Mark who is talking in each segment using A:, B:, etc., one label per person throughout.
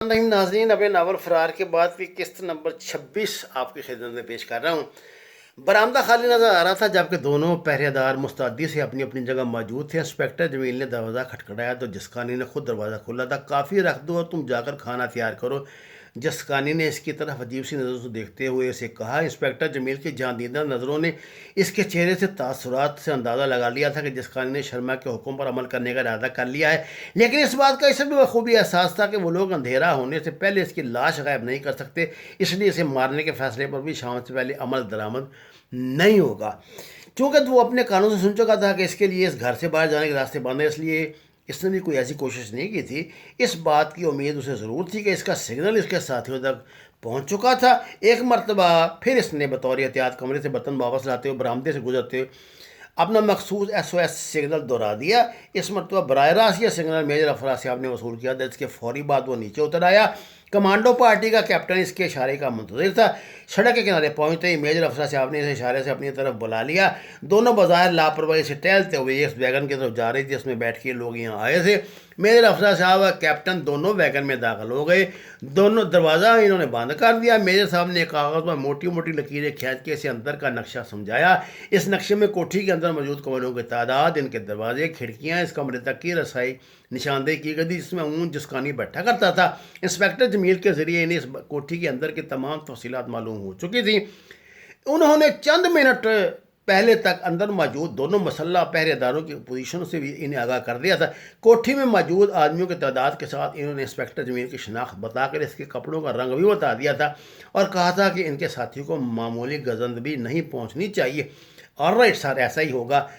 A: नहीं नाज़रीन, अपने नावल फ़रार के बाद की किस्त नंबर 26 आपकी खिदमत में पेश कर रहा हूँ। बरामदा खाली नज़र आ रहा था जबकि दोनों पहरेदार मुस्तैदी से अपनी अपनी जगह मौजूद थे। इंस्पेक्टर जमील ने दरवाज़ा खटखटाया तो जिस्कानी ने खुद दरवाज़ा खोला था। काफ़ी रख दो और तुम जाकर खाना तैयार करो। जिस्कानी ने इसकी तरफ अजीब सी नज़रों से देखते हुए इसे कहा। इंस्पेक्टर जमील की जानीदा नज़रों ने इसके चेहरे से तासुरात से अंदाज़ा लगा लिया था कि जिस्कानी ने शर्मा के हुक्म पर अमल करने का इरादा कर लिया है, लेकिन इस बात का इसे भी बखूबी एहसास था कि वो लोग अंधेरा होने से पहले इसकी लाश गायब नहीं कर सकते, इसलिए इसे मारने के फैसले पर भी शाम से पहले अमल दरामद नहीं होगा। चूँकि वो अपने कानों से सुन चुका था कि इसके लिए इस घर से बाहर जाने के रास्ते बंद है, इसलिए इसने भी कोई ऐसी कोशिश नहीं की थी। इस बात की उम्मीद उसे ज़रूर थी कि इसका सिग्नल इसके साथियों तक पहुंच चुका था। एक मरतबा फिर इसने बतौर एहतियात कमरे से बर्तन वापस लाते हुए बरामदे से गुजरते हुए अपना मखसूस SOS सिग्नल दोहरा दिया। इस मरतबा बराह रास्त यह सिग्नल मेजर अफराज साहब ने वसूल किया था। इसके फौरी बाद वो नीचे उतर आया। कमांडो पार्टी का कैप्टन इसके इशारे का मुंतज़िर था। सड़क के किनारे पहुंचते ही मेजर अफसर साहब ने इस इशारे से अपनी तरफ बुला लिया। दोनों बज़ाहिर लापरवाही से टहलते हुए इस वैगन की तरफ जा रही थी जिसमें बैठ के लोग यहाँ आए थे। मेजर अफसर साहब और कैप्टन दोनों वैगन में दाखिल हो गए। दोनों दरवाज़ा इन्होंने बंद कर दिया। मेजर साहब ने कागज़ पर मोटी मोटी लकीरें खींच के इसे अंदर का नक्शा समझाया। इस नक्शे में कोठी के अंदर मौजूद कमरों की तादाद, इनके दरवाजे, खिड़कियाँ, इस कमरे तक की रसाई निशानदेही की गई, जिसमें ऊन जिस्कानी बैठा करता था। इंस्पेक्टर जमील के जरिए इन्हें इस कोठी के अंदर की तमाम तफसीलात मालूम हो चुकी थी। उन्होंने चंद मिनट पहले तक अंदर मौजूद दोनों मसल्ला पहरेदारों की पोजीशन से भी इन्हें आगाह कर दिया था। कोठी में मौजूद आदमियों की तादाद के साथ इन्होंने इंस्पेक्टर जमील की शनाख्त बताकर इसके कपड़ों का रंग भी बता दिया था और कहा था कि इनके साथियों को मामूली गजंद भी नहीं पहुंचनी चाहिए। ऑलराइट सर, ऐसा ही होगा,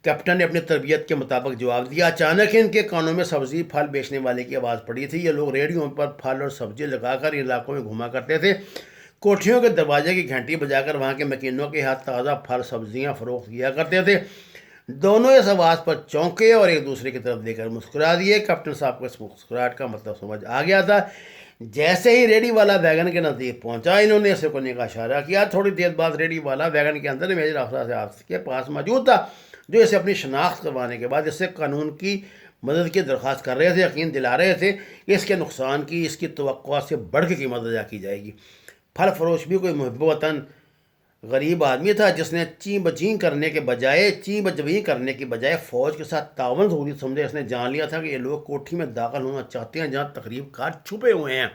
A: कैप्टन ने अपनी तरबियत के मुताबिक जवाब दिया। अचानक इनके कानों में सब्जी फल बेचने वाले की आवाज़ पड़ी थी। ये लोग रेडियो पर फल और सब्जी लगाकर इलाकों में घुमा करते थे। कोठियों के दरवाजे की घंटी बजाकर वहाँ के मकीनों के हाथ ताज़ा फल सब्जियाँ फरोख्त किया करते थे। दोनों इस आवाज़ पर चौंके और एक दूसरे की तरफ देखकर मुस्कुरा दिए। कैप्टन साहब को इस मुस्कुराहट का मतलब समझ आ गया था। जैसे ही रेडी वाला वैगन के नज़दीक पहुंचा, इन्होंने इसे कोने का इशारा किया। थोड़ी देर बाद रेडी वाला वैगन के अंदर मेजर अफसर साहब के पास मौजूद था, जो इसे अपनी शनाख्त करवाने के बाद इससे कानून की मदद की दरख्वास्त कर रहे थे, यकीन दिला रहे थे कि इसके नुकसान की इसकी तवक्कुआ से बढ़ के कीमत अदा की जाएगी। फल फरोश भी कोई मुहब्ब वतन गरीब आदमी था जिसने ची बची करने के बजाय फ़ौज के साथ तावन ज़रूरी समझे। इसने जान लिया था कि ये लोग कोठी में दाखिल होना चाहते हैं जहाँ तकरीब कार छुपे हुए हैं।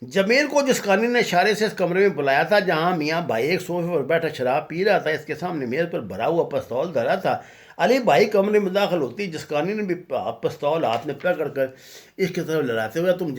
A: जमील को जिस्कानी ने इशारे से इस कमरे में बुलाया था जहां मियाँ भाई एक सोफे पर बैठा शराब पी रहा था। इसके सामने मेज पर भरा हुआ पिस्तौल धरा था। अली भाई कमरे में दाखिल होती जिस्कानी ने भी पिस्तौल हाथ में पकड़ कर इसकी तरफ लड़ाते हुए, तुम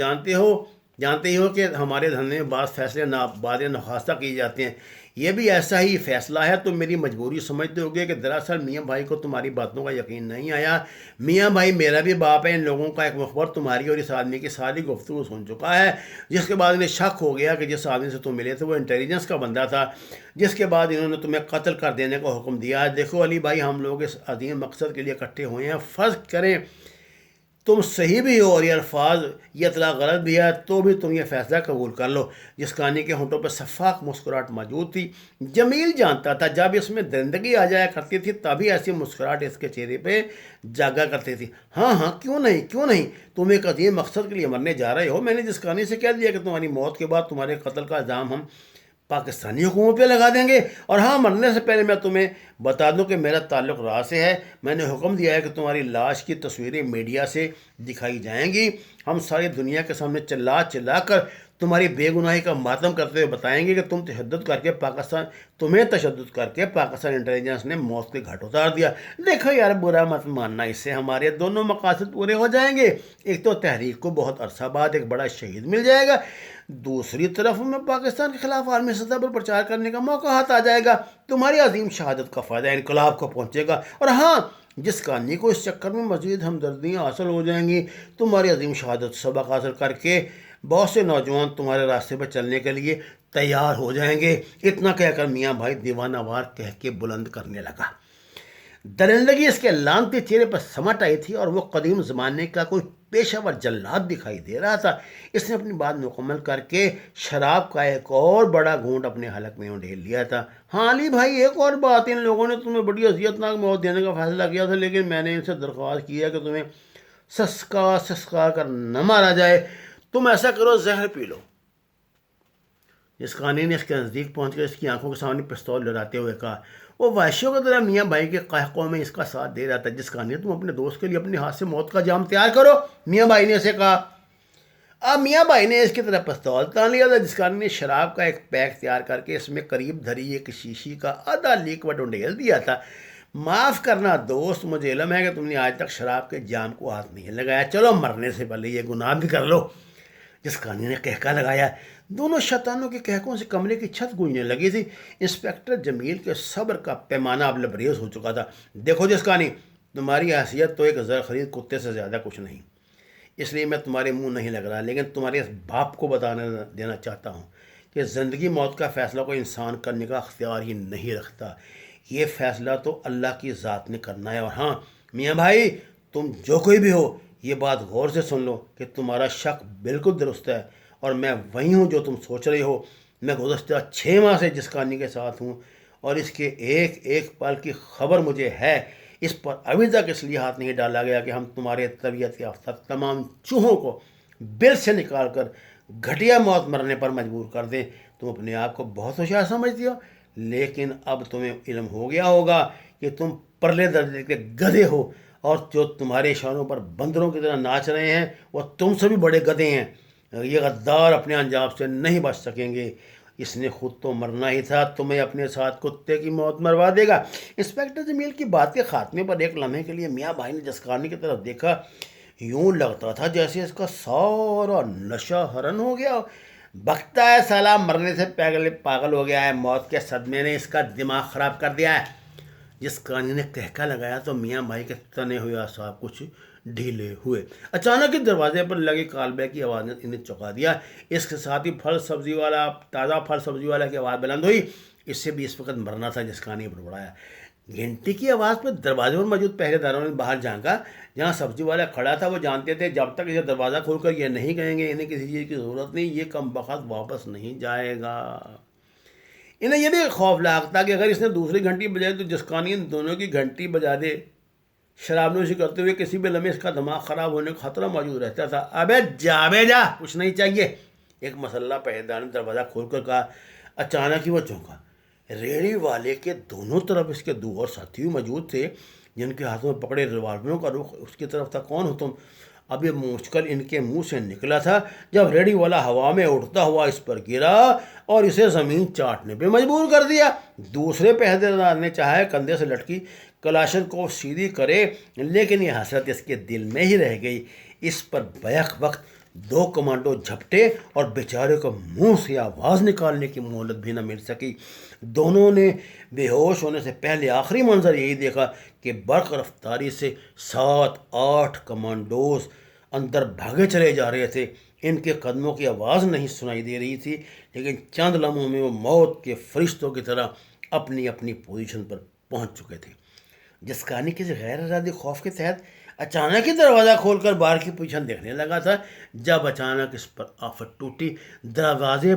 A: जानते ही हो कि हमारे धंधे में बाज़ फैसले बाद नखास्ता किए जाते हैं। ये भी ऐसा ही फैसला है। तुम मेरी मजबूरी समझते होगे कि दरअसल मियाँ भाई को तुम्हारी बातों का यकीन नहीं आया। मियाँ भाई मेरा भी बाप है। इन लोगों का एक मुखबर तुम्हारी और इस आदमी की सारी गुफ्तगू सुन चुका है, जिसके बाद इन्हें शक हो गया कि जिस आदमी से तुम मिले थे वो इंटेलिजेंस का बंदा था, जिसके बाद इन्होंने तुम्हें कत्ल कर देने का हुक्म दिया। देखो अली भाई, हम लोग इस अजीम मकसद के लिए इकट्ठे हुए हैं। फ़र्ज़ करें तुम सही भी हो और ये अल्फाज ये इतला गलत भी है, तो भी तुम ये फैसला कबूल कर लो। जिस्कानी के होंठों पर शफाक मुस्कुराहट मौजूद थी। जमील जानता था जब इसमें दरिंदगी आ जाया करती थी तभी ऐसी मुस्कुराहट इसके चेहरे पे जागा करती थी। हाँ हाँ, क्यों नहीं, तुम एक अजीम मकसद के लिए मरने जा रहे हो। मैंने जिस्कानी से कह दिया कि तुम्हारी मौत के बाद तुम्हारे कत्ल का इल्ज़ाम हम पाकिस्तानी हुकूमत पे लगा देंगे। और हाँ, मरने से पहले मैं तुम्हें बता दूं कि मेरा ताल्लुक़ राज से है। मैंने हुक्म दिया है कि तुम्हारी लाश की तस्वीरें मीडिया से दिखाई जाएंगी। हम सारी दुनिया के सामने चिल्ला कर तुम्हारी बेगुनाही का मातम करते हुए बताएंगे कि तुम्हें तशद्दुद करके पाकिस्तान इंटेलिजेंस ने मौत के घाट उतार दिया। देखो यार, बुरा मत मानना, इससे हमारे दोनों मकासद पूरे हो जाएंगे। एक तो तहरीक को बहुत अरसा बाद एक बड़ा शहीद मिल जाएगा, दूसरी तरफ में पाकिस्तान के खिलाफ आलमी सतह पर प्रचार करने का मौका हाथ आ जाएगा। तुम्हारी अजीम शहादत का फ़ायदा इनकलाब को पहुँचेगा। और हाँ, जिस्कानी को इस चक्कर में मज़ीद हमदर्दियाँ हासिल हो जाएंगी। तुम्हारी अजीम शहादत सबक हासिल करके बहुत से नौजवान तुम्हारे रास्ते पर चलने के लिए तैयार हो जाएंगे। इतना कहकर मियाँ भाई दीवानावार कह के बुलंद करने लगा। दरिंदगी इसके लानती चेहरे पर समट आई थी और वो कदीम ज़माने का कोई पेशावर जल्लाद दिखाई दे रहा था। इसने अपनी बात मुकम्मल करके शराब का एक और बड़ा घूंट अपने हलक में उंडेल लिया था। हाँ अली भाई, एक और बात, इन लोगों ने तुम्हें बड़ी अजियतनाक मौत देने का फैसला किया था, लेकिन मैंने इनसे दरख्वास्त किया कि तुम्हें سسکا سسکا کر نہ مارا جائے، تم ایسا کرو زہر پی لو۔ جسکانی نے اس کے نزدیک پہنچ کر اس کی آنکھوں کے سامنے پستول لہراتے ہوئے کہا۔ وہ وحشیوں کی طرح میاں بھائی کے قہقہوں میں اس کا ساتھ دے رہا تھا۔ جسکانی، تم اپنے دوست کے لیے اپنے ہاتھ سے موت کا جام تیار کرو، میاں بھائی نے اسے کہا۔ اب میاں بھائی نے اس کی طرف پستول تان لیا تھا۔ جسکانی نے شراب کا ایک پیک تیار کر کے اس میں قریب دھری ایک شیشی کا آدھا لیکوڈ انڈیل دیا تھا۔ معاف کرنا دوست، مجھے علم ہے کہ تم نے آج تک شراب کے جام کو ہاتھ نہیں لگایا، چلو مرنے سے پہلے یہ گناہ بھی کر لو۔ جسکانی نے کہکا لگایا۔ دونوں شیطانوں کے کہکوں سے کمرے کی چھت گونجنے لگی تھی۔ انسپکٹر جمیل کے صبر کا پیمانہ اب لبریز ہو چکا تھا۔ دیکھو جسکانی، تمہاری حیثیت تو ایک زر خرید کتے سے زیادہ کچھ نہیں، اس لیے میں تمہارے منہ نہیں لگ رہا، لیکن تمہارے اس باپ کو بتانا دینا چاہتا ہوں کہ زندگی موت کا فیصلہ کوئی انسان کرنے کا اختیار ہی نہیں رکھتا، یہ فیصلہ تو اللہ کی ذات نے کرنا ہے۔ اور ہاں میاں بھائی، تم جو کوئی بھی ہو، یہ بات غور سے سن لو کہ تمہارا شک بالکل درست ہے، اور میں وہی ہوں جو تم سوچ رہے ہو۔ میں گزشتہ 6 ماہ سے جسکانی کے ساتھ ہوں، اور اس کے ایک ایک پل کی خبر مجھے ہے۔ اس پر ابھی تک اس لیے ہاتھ نہیں ڈالا گیا کہ ہم تمہارے طبیعت یافتہ تمام چوہوں کو بل سے نکال کر گھٹیا موت مرنے پر مجبور کر دیں۔ تم اپنے آپ کو بہت ہوشیار سمجھتی ہو، لیکن اب تمہیں علم ہو گیا ہوگا کہ تم پرلے درجے کے گدھے ہو، اور جو تمہارے اشاروں پر بندروں کی طرح ناچ رہے ہیں وہ تم سے بھی بڑے گدھے ہیں۔ یہ غدار اپنے انجام سے نہیں بچ سکیں گے، اس نے خود تو مرنا ہی تھا، تمہیں اپنے ساتھ کتے کی موت مروا دے گا۔ انسپکٹر جمیل کی بات کے خاتمے پر ایک لمحے کے لیے میاں بھائی نے جسکانی کی طرف دیکھا۔ یوں لگتا تھا جیسے اس کا سارا نشہ حرن ہو گیا۔ بکتا ہے سالہ، مرنے سے پہلے پاگل ہو گیا ہے، موت کے صدمے نے اس کا دماغ خراب کر دیا ہے۔ جسکانی نے کہکا لگایا تو میاں بھائی کے تنے ہوئے اعصاب کچھ ڈھیلے ہوئے۔ اچانک ہی دروازے پر لگی کالبے کی آواز نے انہیں چونکا دیا۔ اس کے ساتھ ہی تازہ پھل سبزی والا کی آواز بلند ہوئی۔ اس سے بھی اس وقت مرنا تھا، جسکانی بڑبڑایا۔ گھنٹی کی آواز پر دروازے پر موجود پہرے داروں نے باہر جھانکا۔ جہاں سبزی والا کھڑا تھا وہ جانتے تھے جب تک یہ دروازہ کھول کر یہ نہیں کہیں گے انہیں کسی چیز کی ضرورت نہیں، یہ کم بخت واپس نہیں جائے گا۔ انہیں یہ بھی خوف لاحق تھا کہ اگر اس نے دوسری گھنٹی بجائی تو جسکانی ان دونوں کی گھنٹی بجا دے۔ شراب نوشی کرتے ہوئے کسی بھی لمحے اس کا دماغ خراب ہونے کا خطرہ موجود رہتا تھا۔ ابے جا بے جا، کچھ نہیں چاہیے، ایک مسلح پہرےدار نے دروازہ کھول کر کہا۔ اچانک ہی وہ چونکا۔ ریڑھی والے کے دونوں طرف اس کے 2 اور ساتھی موجود تھے جن کے ہاتھوں میں پکڑے ریوالوروں کا رخ اس کی طرف تھا۔ کون ہو تم؟ اب یہ مشکل ان کے منہ سے نکلا تھا جب ریڑھی والا ہوا میں اڑتا ہوا اس پر گرا اور اسے زمین چاٹنے پہ مجبور کر دیا۔ دوسرے پہرے دار نے چاہے کندھے سے لٹکی کلاشن کو سیدھی کرے، لیکن یہ حسرت اس کے دل میں ہی رہ گئی۔ اس پر بیک وقت 2 کمانڈو جھپٹے اور بیچارے کو منہ سے آواز نکالنے کی مہلت بھی نہ مل سکی۔ دونوں نے بے ہوش ہونے سے پہلے آخری منظر یہی دیکھا کہ برق رفتاری سے 7-8 کمانڈوز اندر بھاگے چلے جا رہے تھے۔ ان کے قدموں کی آواز نہیں سنائی دے رہی تھی، لیکن چند لمحوں میں وہ موت کے فرشتوں کی طرح اپنی اپنی پوزیشن پر پہنچ چکے تھے۔ جسکانی کسی غیر ارادی خوف کے تحت اچانک ہی دروازہ کھول کر باہر کی پوزیشن دیکھنے لگا تھا جب اچانک اس پر آفت ٹوٹی۔ دروازے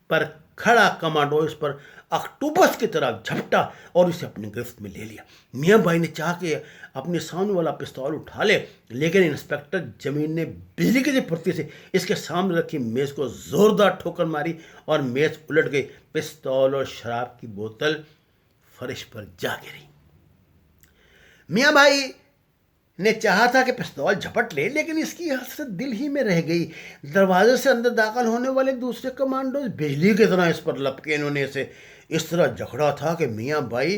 A: پر کھڑا کمانڈو اس پر اکٹوپس کی طرح جھپٹا اور اسے اپنی گرفت میں لے لیا۔ میاں بھائی نے چاہ کے اپنے سامنے والا پستول اٹھا لے، لیکن انسپکٹر جمیل نے بجلی کی پھرتی سے اس کے سامنے رکھی میز کو زوردار ٹھوکر ماری اور میز الٹ گئی۔ پستول اور شراب کی بوتل فرش پر جا گری۔ میاں بھائی نے چاہا تھا کہ پستول جھپٹ لے، لیکن اس کی حسرت دل ہی میں رہ گئی۔ دروازے سے اندر داخل ہونے والے دوسرے کمانڈوز بجلی کی طرح اس پر لپکے، انہوں نے اسے اس طرح جکڑا تھا کہ میاں بھائی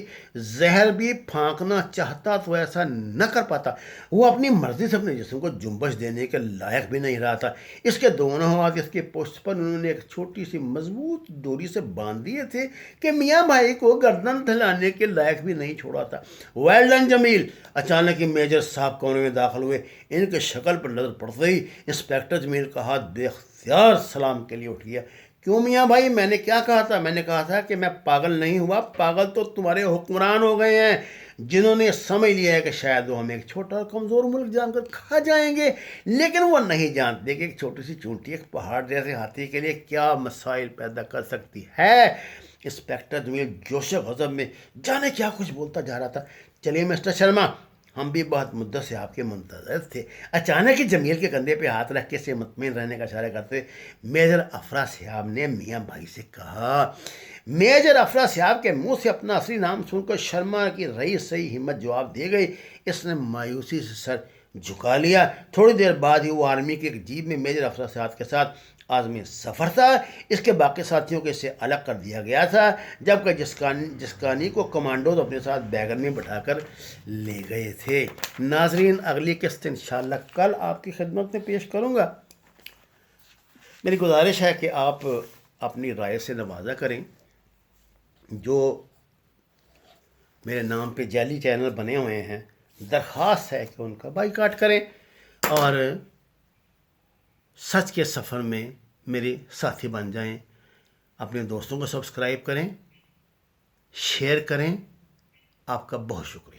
A: زہر بھی پھانکنا چاہتا تو ایسا نہ کر پاتا۔ وہ اپنی مرضی سے اپنے جسم کو جنبش دینے کے لائق بھی نہیں رہا تھا۔ اس کے دونوں ہاتھ اس کی پشت پر انہوں نے ایک چھوٹی سی مضبوط ڈوری سے باندھ دیے تھے کہ میاں بھائی کو گردن دھلانے کے لائق بھی نہیں چھوڑا تھا۔ ویل ڈن جمیل! اچانک ہی میجر صاحب کمرے میں داخل ہوئے۔ ان کے شکل پر نظر پڑتے ہی انسپکٹر جمیل کا ہاتھ بے اختیار سلام کے لیے اٹھ گیا۔ کیوں میاں بھائی، میں نے کیا کہا تھا؟ میں نے کہا تھا کہ میں پاگل نہیں ہوا، پاگل تو تمہارے حکمران ہو گئے ہیں جنہوں نے سمجھ لیا ہے کہ شاید وہ ہمیں ایک چھوٹا اور کمزور ملک جان کر کھا جائیں گے، لیکن وہ نہیں جانتے کہ ایک چھوٹی سی چونٹی ایک پہاڑ جیسے ہاتھی کے لیے کیا مسائل پیدا کر سکتی ہے۔ انسپکٹر جمیل جوش غضب میں جانے کیا کچھ بولتا جا رہا تھا۔ چلیے مسٹر شرما، ہم بھی بہت مدت سے آپ کے منتظر تھے۔ اچانک ہی جمیل کے کندھے پہ ہاتھ رکھ کے اسے مطمئن رہنے کا اشارہ کرتے میجر افرا صاحب نے میاں بھائی سے کہا۔ میجر افرا صاحب کے منہ سے اپنا اصلی نام سن کر شرما کی رئیس صحیح ہمت جواب دے گئی۔ اس نے مایوسی سے سر جھکا لیا۔ تھوڑی دیر بعد ہی وہ آرمی کے ایک جیپ میں میجر افرا صاحب کے ساتھ عازمی سفر تھا۔ اس کے باقی ساتھیوں کو اس سے الگ کر دیا گیا تھا، جبکہ جسکانی کو کمانڈوز اپنے ساتھ بیگن میں بٹھا کر لے گئے تھے۔ ناظرین، اگلی قسط انشاءاللہ کل آپ کی خدمت میں پیش کروں گا۔ میری گزارش ہے کہ آپ اپنی رائے سے نوازا کریں۔ جو میرے نام پہ جعلی چینل بنے ہوئے ہیں، درخواست ہے کہ ان کا بائیکاٹ کریں اور سچ کے سفر میں میرے ساتھی بن جائیں۔ اپنے دوستوں کو سبسکرائب کریں، شیئر کریں۔ آپ کا بہت شکریہ۔